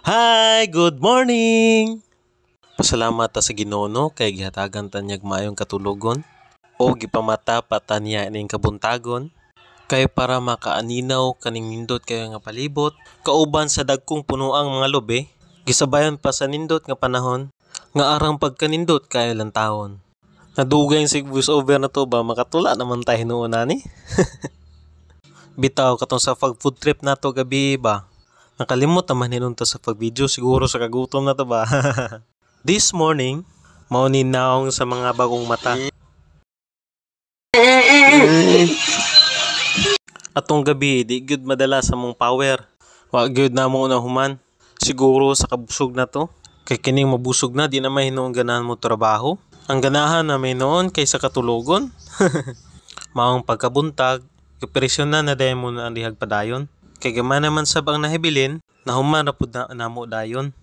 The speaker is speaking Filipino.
Hi, good morning. Pasalamat ta sa Ginoo no kay gihatagan tanyag maayong katulogon o gipamata pa niya ning kabuntagon kay para makaaninaw kaning nindot kayo nga palibot kauban sa dagkong punuang mga lobe gisabayan pa sa nindot nga panahon nga arang pagkanindot kayo lang taon. Nadugay sig voice over na to ba makatula naman tayo noon ani. Bitaw katong sa food trip nato gabi ba. Nakalimot naman hinunta sa pag-video siguro sa kagutom na to ba. This morning, mauninaong sa mga bagong mata. Atong gabi, di gyud madala sa mong power. Wa gyud na mo human. Siguro sa kabusog na to. Kay kining mabusog na, di na may hinoong ganahan mo trabaho. Ang ganahan na may noon kaysa katulogon. Maong pagkabuntag, kapresyon na dahil mo na ang lihag padayon. Kay gamana naman sa bang nahibilin, nahuman na po na mo dayon.